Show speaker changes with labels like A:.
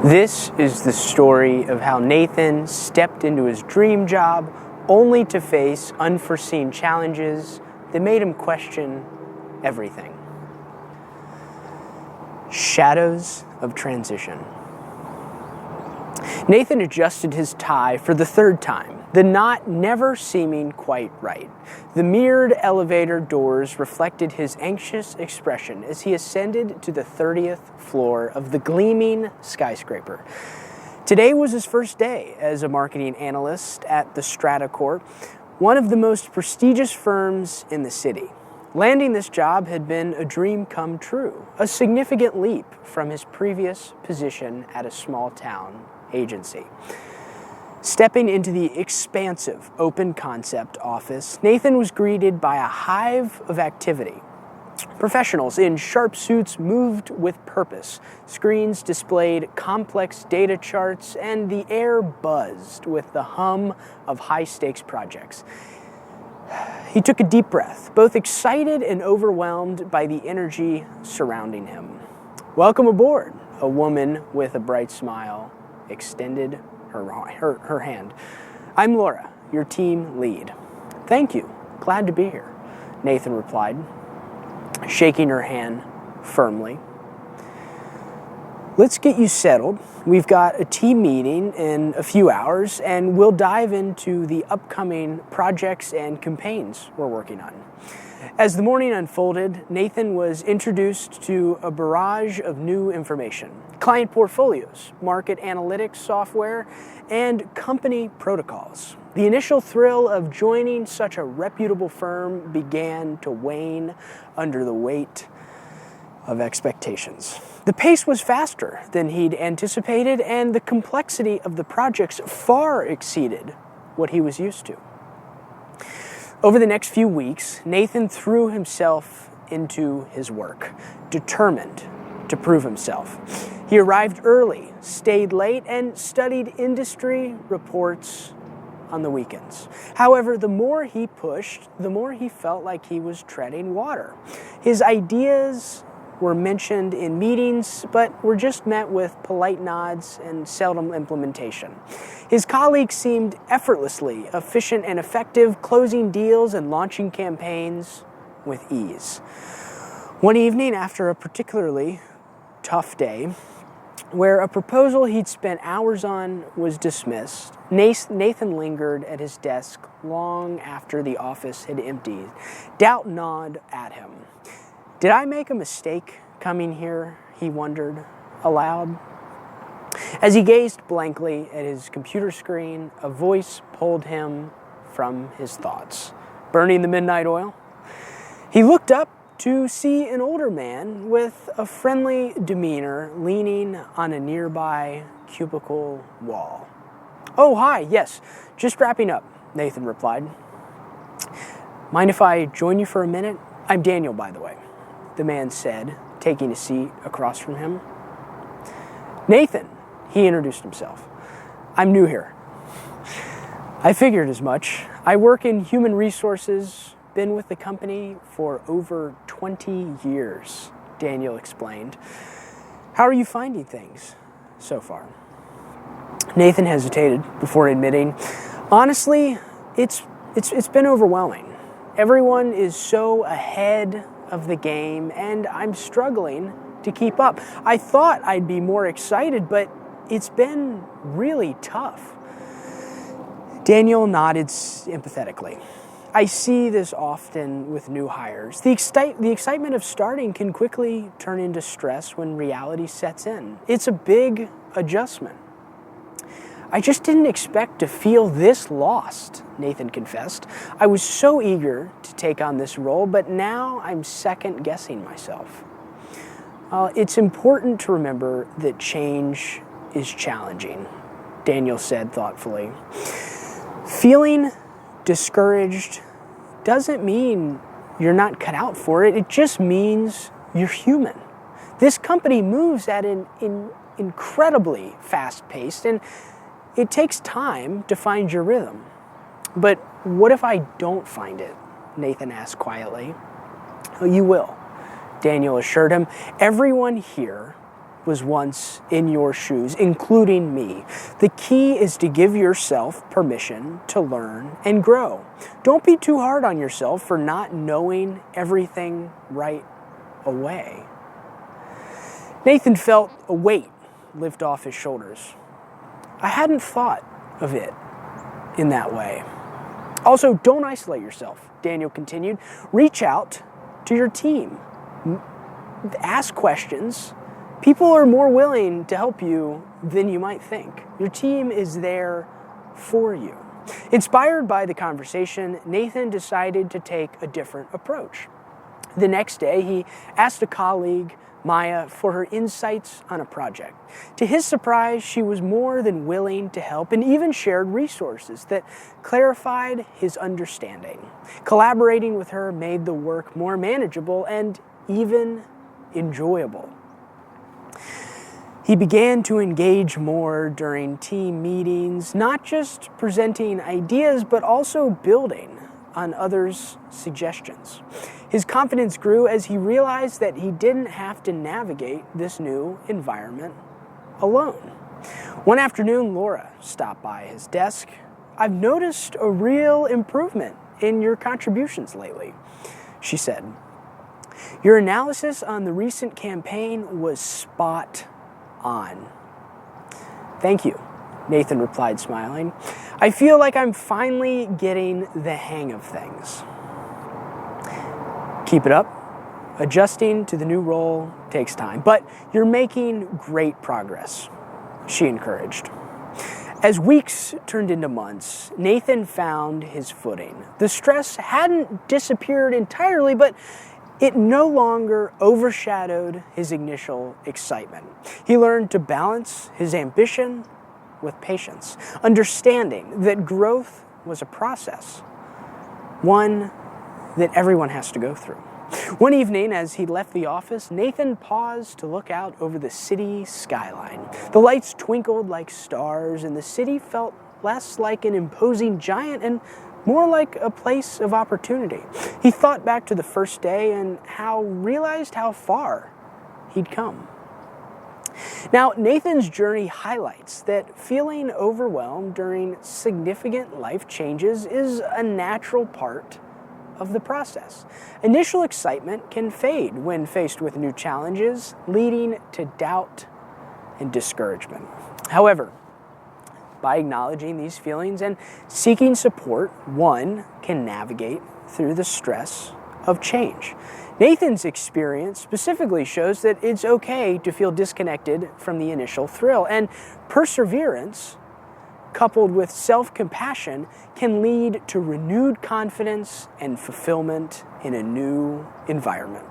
A: This is the story of how Nathan stepped into his dream job only to face unforeseen challenges that made him question everything. Shadows of transition. Nathan adjusted his tie for the third time, the knot never seeming quite right. The mirrored elevator doors reflected his anxious expression as he ascended to the 30th floor of the gleaming skyscraper. Today was his first day as a marketing analyst at the Strata Corp, one of the most prestigious firms in the city. Landing this job had been a dream come true, a significant leap from his previous position at a small town agency. Stepping into the expansive open concept office, Nathan was greeted by a hive of activity. Professionals in sharp suits moved with purpose. Screens displayed complex data charts, and the air buzzed with the hum of high-stakes projects. He took a deep breath, both excited and overwhelmed by the energy surrounding him. "Welcome aboard," a woman with a bright smile extended her hand. "I'm Laura, your team lead." "Thank you. Glad to be here," Nathan replied, shaking her hand firmly. "Let's get you settled. We've got a team meeting in a few hours, and we'll dive into the upcoming projects and campaigns we're working on." As the morning unfolded, Nathan was introduced to a barrage of new information: client portfolios, market analytics software, and company protocols. The initial thrill of joining such a reputable firm began to wane under the weight of expectations. The pace was faster than he'd anticipated, and the complexity of the projects far exceeded what he was used to. Over the next few weeks, Nathan threw himself into his work, determined to prove himself. He arrived early, stayed late, and studied industry reports on the weekends. However, the more he pushed, the more he felt like he was treading water. His ideas were mentioned in meetings, but were just met with polite nods and seldom implementation. His colleagues seemed effortlessly efficient and effective, closing deals and launching campaigns with ease. One evening, after a particularly tough day, where a proposal he'd spent hours on was dismissed, Nathan lingered at his desk long after the office had emptied. Doubt gnawed at him. "Did I make a mistake coming here?" he wondered aloud. As he gazed blankly at his computer screen, a voice pulled him from his thoughts. "Burning the midnight oil?" He looked up to see an older man with a friendly demeanor leaning on a nearby cubicle wall. "Oh, hi, yes, just wrapping up," Nathan replied. "Mind if I join you for a minute? I'm Daniel, by the way," the man said, taking a seat across from him. "Nathan," he introduced himself. "I'm new here." "I figured as much. I work in human resources, been with the company for over 20 years, Daniel explained. "How are you finding things so far?" Nathan hesitated before admitting, "Honestly, it's been overwhelming. Everyone is so ahead of the game, and I'm struggling to keep up. I thought I'd be more excited, but it's been really tough." Daniel nodded sympathetically. "I see this often with new hires. The excitement of starting can quickly turn into stress when reality sets in. It's a big adjustment." "I just didn't expect to feel this lost," Nathan confessed. "I was so eager to take on this role, but now I'm second-guessing myself." "It's important to remember that change is challenging," Daniel said thoughtfully. "Feeling discouraged doesn't mean you're not cut out for it. It just means you're human. This company moves at an incredibly fast pace, and it takes time to find your rhythm." "But what if I don't find it?" Nathan asked quietly. "Oh, you will," Daniel assured him. "Everyone here was once in your shoes, including me. The key is to give yourself permission to learn and grow. Don't be too hard on yourself for not knowing everything right away. Nathan felt a weight lift off his shoulders. I hadn't thought of it in that way. Also, don't isolate yourself, Daniel continued. Reach out to your team. Ask questions. People are more willing to help you than you might think. Your team is there for you. Inspired by the conversation, Nathan decided to take a different approach. The next day, he asked a colleague, Maya, for her insights on a project. To his surprise, she was more than willing to help and even shared resources that clarified his understanding. Collaborating with her made the work more manageable and even enjoyable. He began to engage more during team meetings, not just presenting ideas, but also building on others' suggestions. His confidence grew as he realized that he didn't have to navigate this new environment alone. One afternoon, Laura stopped by his desk. I've noticed a real improvement in your contributions lately, she said. Your analysis on the recent campaign was spot on. Thank you, Nathan replied, smiling. I feel like I'm finally getting the hang of things. Keep it up. Adjusting to the new role takes time, but you're making great progress, she encouraged. As weeks turned into months, Nathan found his footing. The stress hadn't disappeared entirely, but it no longer overshadowed his initial excitement. He learned to balance his ambition with patience, understanding that growth was a process, one that everyone has to go through. One evening, as he left the office, Nathan paused to look out over the city skyline. The lights twinkled like stars, and the city felt less like an imposing giant and more like a place of opportunity. He thought back to the first day and realized how far he'd come. Now, Nathan's journey highlights that feeling overwhelmed during significant life changes is a natural part of the process. Initial excitement can fade when faced with new challenges, leading to doubt and discouragement. However, by acknowledging these feelings and seeking support, one can navigate through the stress of change. Nathan's experience specifically shows that it's okay to feel disconnected from the initial thrill, and perseverance, coupled with self-compassion, can lead to renewed confidence and fulfillment in a new environment.